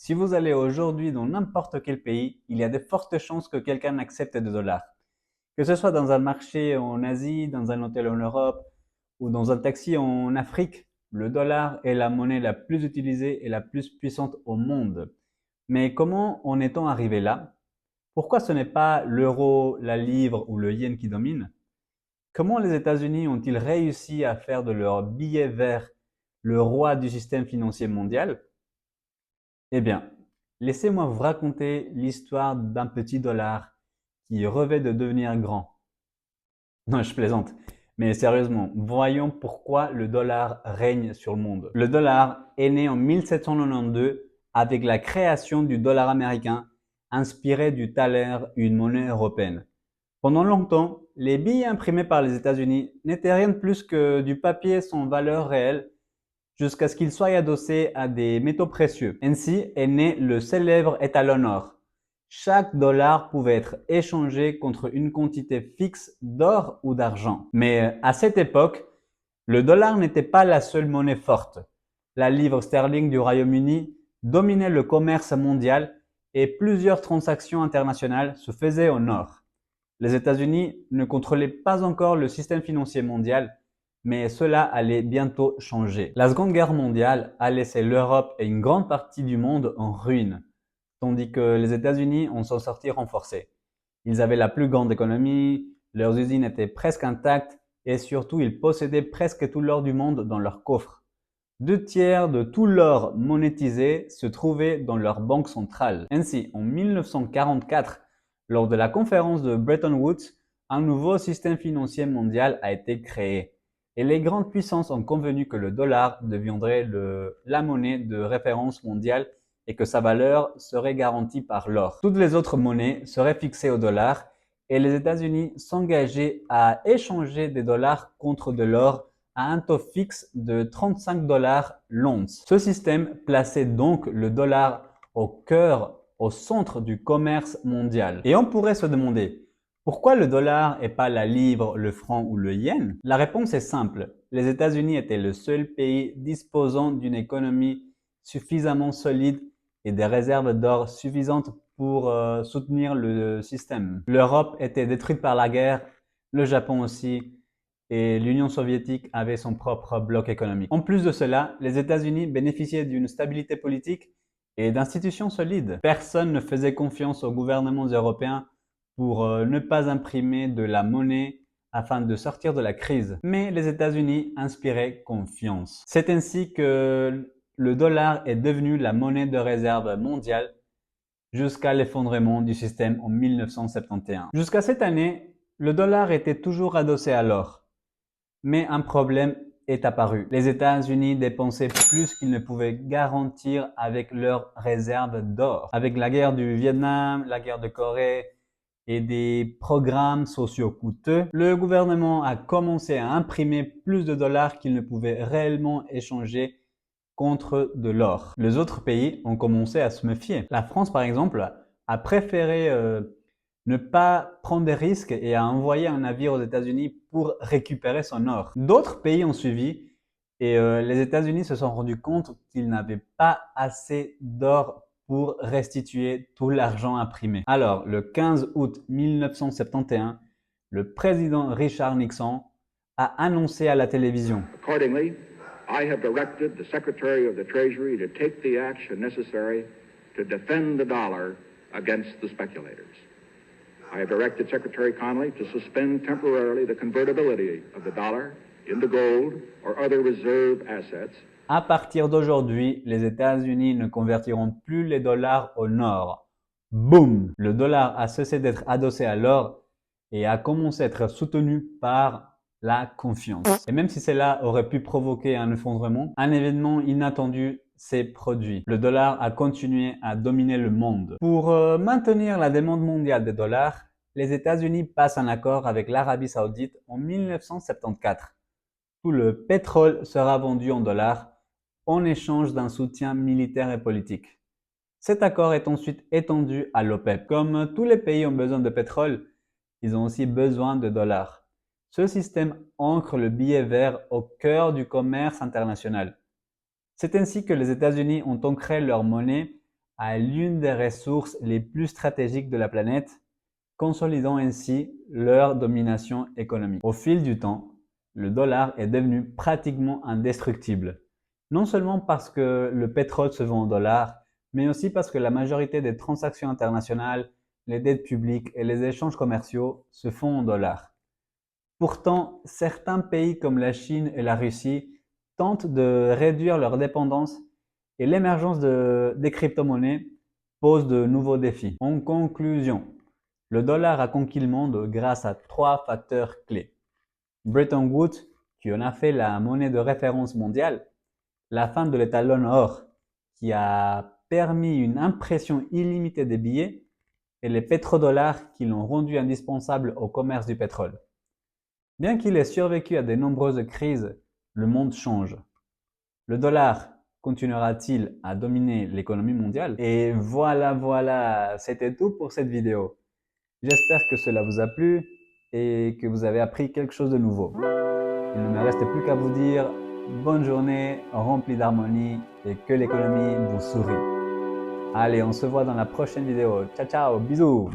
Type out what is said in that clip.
Si vous allez aujourd'hui dans n'importe quel pays, il y a de fortes chances que quelqu'un accepte des dollars. Que ce soit dans un marché en Asie, dans un hôtel en Europe ou dans un taxi en Afrique, le dollar est la monnaie la plus utilisée et la plus puissante au monde. Mais comment en est-on arrivé là? Pourquoi ce n'est pas l'euro, la livre ou le yen qui dominent? Comment les États-Unis ont-ils réussi à faire de leur billet vert le roi du système financier mondial? Eh bien, laissez-moi vous raconter l'histoire d'un petit dollar qui rêvait de devenir grand. Non, je plaisante. Mais sérieusement, voyons pourquoi le dollar règne sur le monde. Le dollar est né en 1792 avec la création du dollar américain, inspiré du thaler, une monnaie européenne. Pendant longtemps, les billets imprimés par les États-Unis n'étaient rien de plus que du papier sans valeur réelle jusqu'à ce qu'ils soient adossés à des métaux précieux. Ainsi est né le célèbre étalon or. Chaque dollar pouvait être échangé contre une quantité fixe d'or ou d'argent. Mais à cette époque, le dollar n'était pas la seule monnaie forte. La livre sterling du Royaume-Uni dominait le commerce mondial et plusieurs transactions internationales se faisaient en or. Les États-Unis ne contrôlaient pas encore le système financier mondial, mais cela allait bientôt changer. La Seconde Guerre mondiale a laissé l'Europe et une grande partie du monde en ruine, tandis que les États-Unis en sont sortis renforcés. Ils avaient la plus grande économie, leurs usines étaient presque intactes et surtout ils possédaient presque tout l'or du monde dans leurs coffres. 2 tiers de tout l'or monétisé se trouvait dans leur banque centrale. Ainsi, en 1944, lors de la conférence de Bretton Woods, un nouveau système financier mondial a été créé. Et les grandes puissances ont convenu que le dollar deviendrait la monnaie de référence mondiale et que sa valeur serait garantie par l'or. Toutes les autres monnaies seraient fixées au dollar et les États-Unis s'engageaient à échanger des dollars contre de l'or à un taux fixe de 35 dollars l'once. Ce système plaçait donc le dollar au cœur, au centre du commerce mondial. Et on pourrait se demander, pourquoi le dollar et pas la livre, le franc ou le yen? La réponse est simple. Les États-Unis étaient le seul pays disposant d'une économie suffisamment solide et des réserves d'or suffisantes pour soutenir le système. L'Europe était détruite par la guerre, le Japon aussi, et l'Union soviétique avait son propre bloc économique. En plus de cela, les États-Unis bénéficiaient d'une stabilité politique et d'institutions solides. Personne ne faisait confiance aux gouvernements européens pour ne pas imprimer de la monnaie afin de sortir de la crise. Mais les États-Unis inspiraient confiance. C'est ainsi que le dollar est devenu la monnaie de réserve mondiale jusqu'à l'effondrement du système en 1971. Jusqu'à cette année, le dollar était toujours adossé à l'or. Mais un problème est apparu. Les États-Unis dépensaient plus qu'ils ne pouvaient garantir avec leurs réserves d'or. Avec la guerre du Vietnam, la guerre de Corée et des programmes sociaux coûteux, le gouvernement a commencé à imprimer plus de dollars qu'il ne pouvait réellement échanger contre de l'or. Les autres pays ont commencé à se méfier. La France, par exemple, a préféré ne pas prendre des risques et a envoyé un navire aux États-Unis pour récupérer son or. D'autres pays ont suivi et les États-Unis se sont rendus compte qu'ils n'avaient pas assez d'or pour restituer tout l'argent imprimé. Alors, le 15 août 1971, le président Richard Nixon a annoncé à la télévision. Accordingly, I have directed the Secretary of the Treasury to take the action necessary to defend the dollar against the speculators. I have directed Secretary Connally to suspend temporarily the convertibility of the dollar into gold or other reserve assets. À partir d'aujourd'hui, les États-Unis ne convertiront plus les dollars en or. Boum! Le dollar a cessé d'être adossé à l'or et a commencé à être soutenu par la confiance. Et même si cela aurait pu provoquer un effondrement, un événement inattendu s'est produit. Le dollar a continué à dominer le monde. Pour maintenir la demande mondiale des dollars, les États-Unis passent un accord avec l'Arabie Saoudite en 1974. Tout le pétrole sera vendu en dollars en échange d'un soutien militaire et politique. Cet accord est ensuite étendu à l'OPEP. Comme tous les pays ont besoin de pétrole, ils ont aussi besoin de dollars. Ce système ancre le billet vert au cœur du commerce international. C'est ainsi que les États-Unis ont ancré leur monnaie à l'une des ressources les plus stratégiques de la planète, consolidant ainsi leur domination économique. Au fil du temps, le dollar est devenu pratiquement indestructible. Non seulement parce que le pétrole se vend en dollars, mais aussi parce que la majorité des transactions internationales, les dettes publiques et les échanges commerciaux se font en dollars. Pourtant, certains pays comme la Chine et la Russie tentent de réduire leur dépendance et l'émergence des crypto-monnaies pose de nouveaux défis. En conclusion, le dollar a conquis le monde grâce à 3 facteurs clés. Bretton Woods, qui en a fait la monnaie de référence mondiale, la fin de l'étalon or, qui a permis une impression illimitée des billets, et les pétrodollars qui l'ont rendu indispensable au commerce du pétrole. Bien qu'il ait survécu à de nombreuses crises, le monde change. Le dollar continuera-t-il à dominer l'économie mondiale? Et voilà, c'était tout pour cette vidéo. J'espère que cela vous a plu et que vous avez appris quelque chose de nouveau. Il ne me reste plus qu'à vous dire bonne journée remplie d'harmonie et que l'économie vous sourit. Allez, on se voit dans la prochaine vidéo. Ciao, ciao, bisous!